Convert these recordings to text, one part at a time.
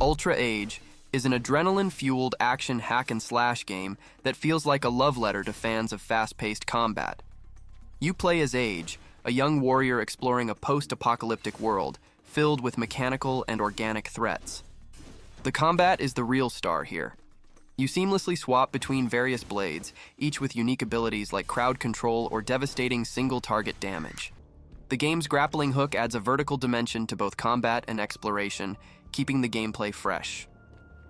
Ultra Age is an adrenaline-fueled action hack-and-slash game that feels like a love letter to fans of fast-paced combat. You play as Age, a young warrior exploring a post-apocalyptic world filled with mechanical and organic threats. The combat is the real star here. You seamlessly swap between various blades, each with unique abilities like crowd control or devastating single-target damage. The game's grappling hook adds a vertical dimension to both combat and exploration, keeping the gameplay fresh.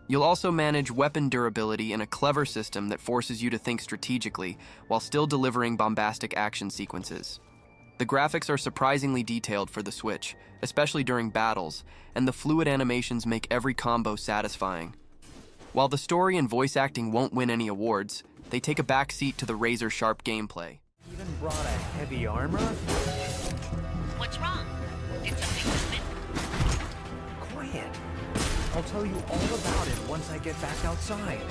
You'll also manage weapon durability in a clever system that forces you to think strategically while still delivering bombastic action sequences. The graphics are surprisingly detailed for the Switch, especially during battles, and the fluid animations make every combo satisfying. While the story and voice acting won't win any awards, they take a backseat to the razor-sharp gameplay. Even brought a heavy armor? What's wrong? Did something happen? Quiet. I'll tell you all about it once I get back outside.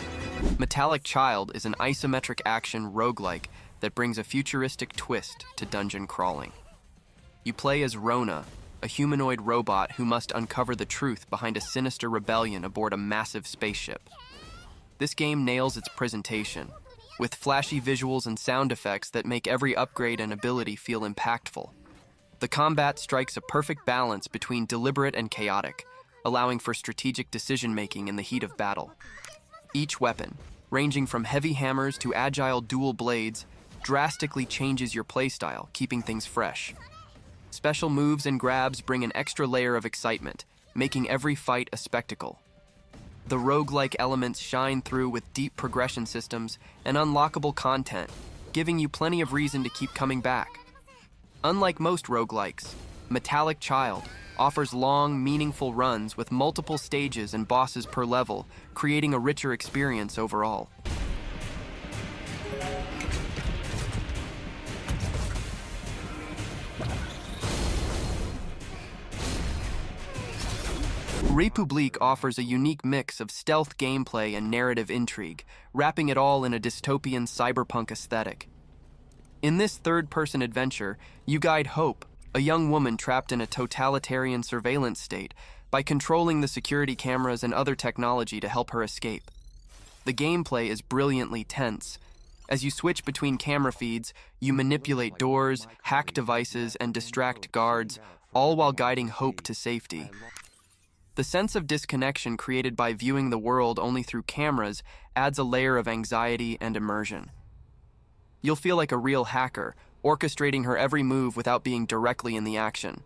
Metallic Child is an isometric action roguelike that brings a futuristic twist to dungeon crawling. You play as Rona, a humanoid robot who must uncover the truth behind a sinister rebellion aboard a massive spaceship. This game nails its presentation, with flashy visuals and sound effects that make every upgrade and ability feel impactful. The combat strikes a perfect balance between deliberate and chaotic, allowing for strategic decision-making in the heat of battle. Each weapon, ranging from heavy hammers to agile dual blades, drastically changes your playstyle, keeping things fresh. Special moves and grabs bring an extra layer of excitement, making every fight a spectacle. The roguelike elements shine through with deep progression systems and unlockable content, giving you plenty of reason to keep coming back. Unlike most roguelikes, Metallic Child offers long, meaningful runs with multiple stages and bosses per level, creating a richer experience overall. Republique offers a unique mix of stealth gameplay and narrative intrigue, wrapping it all in a dystopian cyberpunk aesthetic. In this third-person adventure, you guide Hope, a young woman trapped in a totalitarian surveillance state, by controlling the security cameras and other technology to help her escape. The gameplay is brilliantly tense. As you switch between camera feeds, you manipulate doors, hack devices, and distract guards, all while guiding Hope to safety. The sense of disconnection created by viewing the world only through cameras adds a layer of anxiety and immersion. You'll feel like a real hacker, orchestrating her every move without being directly in the action.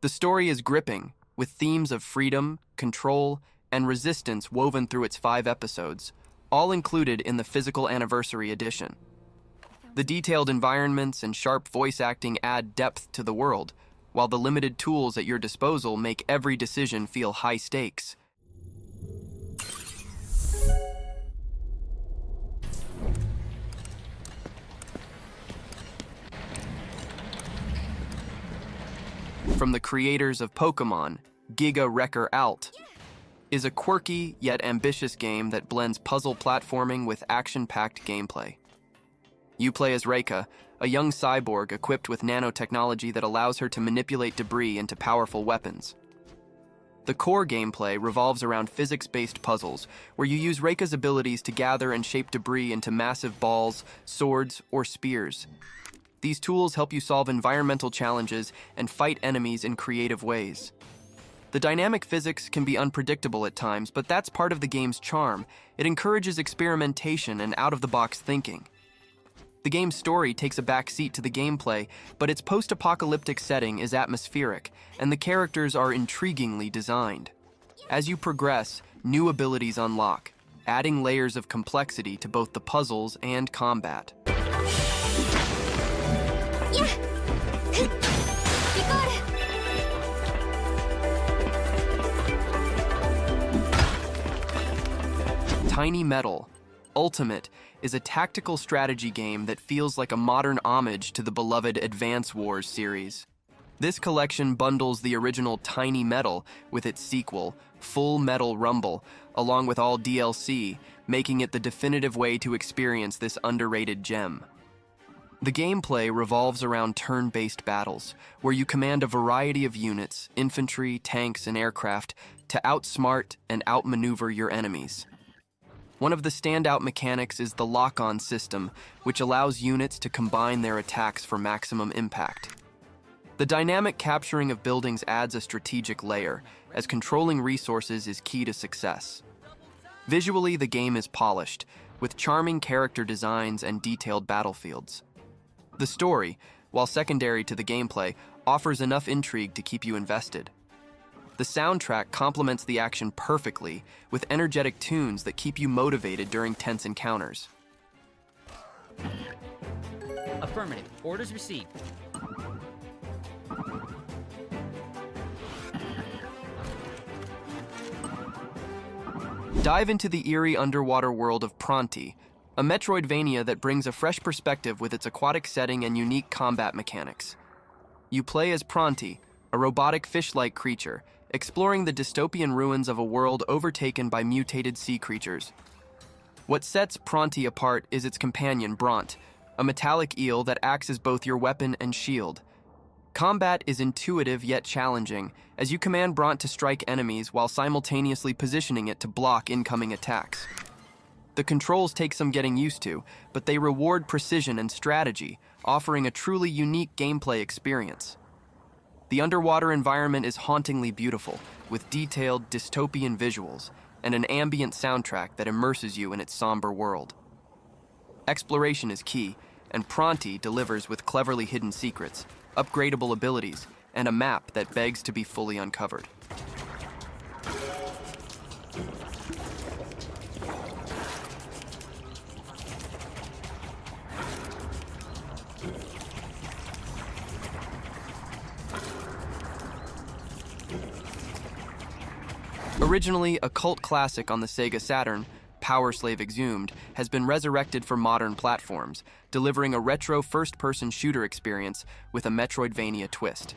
The story is gripping, with themes of freedom, control, and resistance woven through its 5 episodes, all included in the physical anniversary edition. The detailed environments and sharp voice acting add depth to the world, while the limited tools at your disposal make every decision feel high stakes. From the creators of Pokémon, Giga Wrecker Alt is a quirky yet ambitious game that blends puzzle platforming with action-packed gameplay. You play as Reika, a young cyborg equipped with nanotechnology that allows her to manipulate debris into powerful weapons. The core gameplay revolves around physics-based puzzles, where you use Reika's abilities to gather and shape debris into massive balls, swords, or spears. These tools help you solve environmental challenges and fight enemies in creative ways. The dynamic physics can be unpredictable at times, but that's part of the game's charm. It encourages experimentation and out-of-the-box thinking. The game's story takes a back seat to the gameplay, but its post-apocalyptic setting is atmospheric, and the characters are intriguingly designed. As you progress, new abilities unlock, adding layers of complexity to both the puzzles and combat. Tiny Metal Ultimate is a tactical strategy game that feels like a modern homage to the beloved Advance Wars series. This collection bundles the original Tiny Metal with its sequel, Full Metal Rumble, along with all DLC, making it the definitive way to experience this underrated gem. The gameplay revolves around turn-based battles, where you command a variety of units, infantry, tanks, and aircraft, to outsmart and outmaneuver your enemies. One of the standout mechanics is the lock-on system, which allows units to combine their attacks for maximum impact. The dynamic capturing of buildings adds a strategic layer, as controlling resources is key to success. Visually, the game is polished, with charming character designs and detailed battlefields. The story, while secondary to the gameplay, offers enough intrigue to keep you invested. The soundtrack complements the action perfectly, with energetic tunes that keep you motivated during tense encounters. Affirmative. Orders received. Dive into the eerie underwater world of Pronti, a Metroidvania that brings a fresh perspective with its aquatic setting and unique combat mechanics. You play as Pronti, a robotic fish-like creature, exploring the dystopian ruins of a world overtaken by mutated sea creatures. What sets Pronti apart is its companion, Bront, a metallic eel that acts as both your weapon and shield. Combat is intuitive yet challenging, as you command Bront to strike enemies while simultaneously positioning it to block incoming attacks. The controls take some getting used to, but they reward precision and strategy, offering a truly unique gameplay experience. The underwater environment is hauntingly beautiful, with detailed, dystopian visuals and an ambient soundtrack that immerses you in its somber world. Exploration is key, and Pronti delivers with cleverly hidden secrets, upgradable abilities, and a map that begs to be fully uncovered. Originally a cult classic on the Sega Saturn, Power Slave Exhumed has been resurrected for modern platforms, delivering a retro first-person shooter experience with a Metroidvania twist.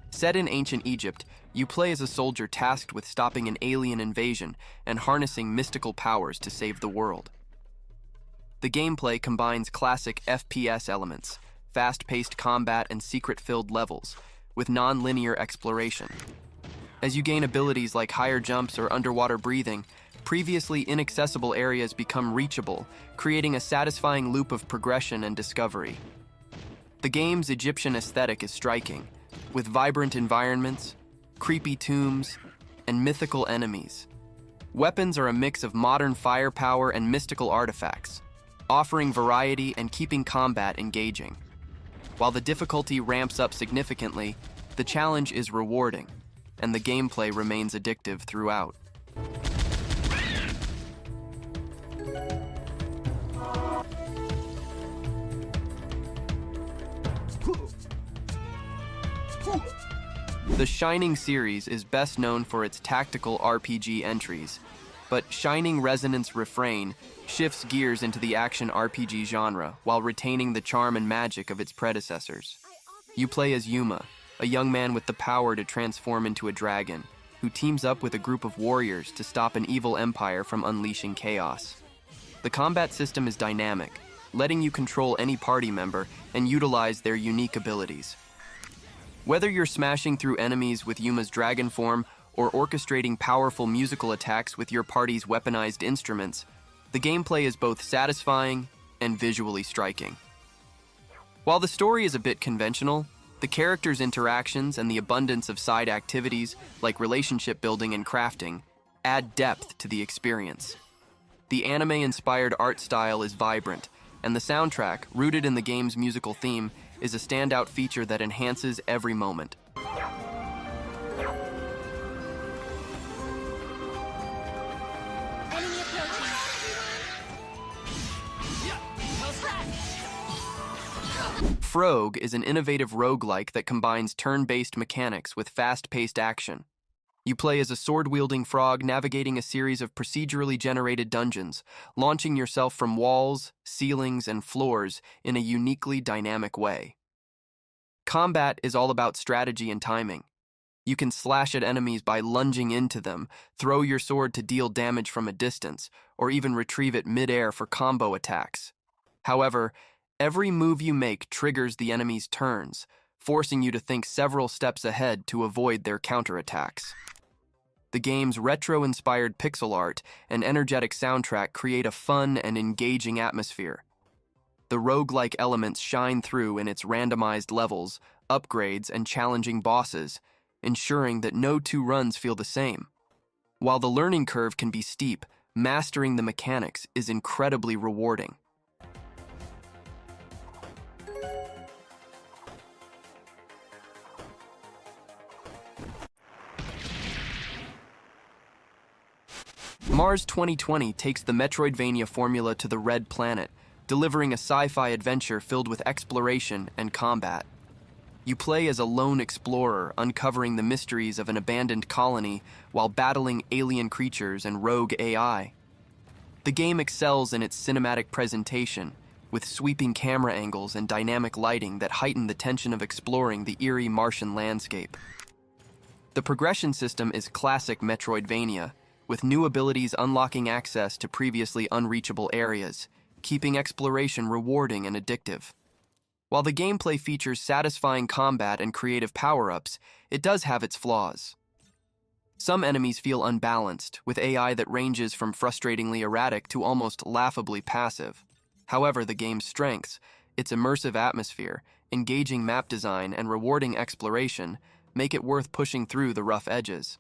Set in ancient Egypt, you play as a soldier tasked with stopping an alien invasion and harnessing mystical powers to save the world. The gameplay combines classic FPS elements, fast-paced combat and secret-filled levels, with non-linear exploration. As you gain abilities like higher jumps or underwater breathing, previously inaccessible areas become reachable, creating a satisfying loop of progression and discovery. The game's Egyptian aesthetic is striking, with vibrant environments, creepy tombs, and mythical enemies. Weapons are a mix of modern firepower and mystical artifacts, offering variety and keeping combat engaging. While the difficulty ramps up significantly, the challenge is rewarding, and the gameplay remains addictive throughout. The Shining series is best known for its tactical RPG entries, but Shining Resonance Refrain shifts gears into the action RPG genre while retaining the charm and magic of its predecessors. You play as Yuma, a young man with the power to transform into a dragon, who teams up with a group of warriors to stop an evil empire from unleashing chaos. The combat system is dynamic, letting you control any party member and utilize their unique abilities. Whether you're smashing through enemies with Yuma's dragon form or orchestrating powerful musical attacks with your party's weaponized instruments, the gameplay is both satisfying and visually striking. While the story is a bit conventional, the characters' interactions and the abundance of side activities like relationship building and crafting add depth to the experience. The anime-inspired art style is vibrant, and the soundtrack, rooted in the game's musical theme, is a standout feature that enhances every moment. Enemy approaching. Frog is an innovative roguelike that combines turn-based mechanics with fast-paced action. You play as a sword-wielding frog navigating a series of procedurally generated dungeons, launching yourself from walls, ceilings, and floors in a uniquely dynamic way. Combat is all about strategy and timing. You can slash at enemies by lunging into them, throw your sword to deal damage from a distance, or even retrieve it mid-air for combo attacks. However, every move you make triggers the enemy's turns, forcing you to think several steps ahead to avoid their counterattacks. The game's retro-inspired pixel art and energetic soundtrack create a fun and engaging atmosphere. The roguelike elements shine through in its randomized levels, upgrades, and challenging bosses, ensuring that no two runs feel the same. While the learning curve can be steep, mastering the mechanics is incredibly rewarding. Mars 2020 takes the Metroidvania formula to the Red Planet, delivering a sci-fi adventure filled with exploration and combat. You play as a lone explorer, uncovering the mysteries of an abandoned colony while battling alien creatures and rogue AI. The game excels in its cinematic presentation, with sweeping camera angles and dynamic lighting that heighten the tension of exploring the eerie Martian landscape. The progression system is classic Metroidvania, with new abilities unlocking access to previously unreachable areas, keeping exploration rewarding and addictive. While the gameplay features satisfying combat and creative power-ups, it does have its flaws. Some enemies feel unbalanced, with AI that ranges from frustratingly erratic to almost laughably passive. However, the game's strengths, its immersive atmosphere, engaging map design, and rewarding exploration, make it worth pushing through the rough edges.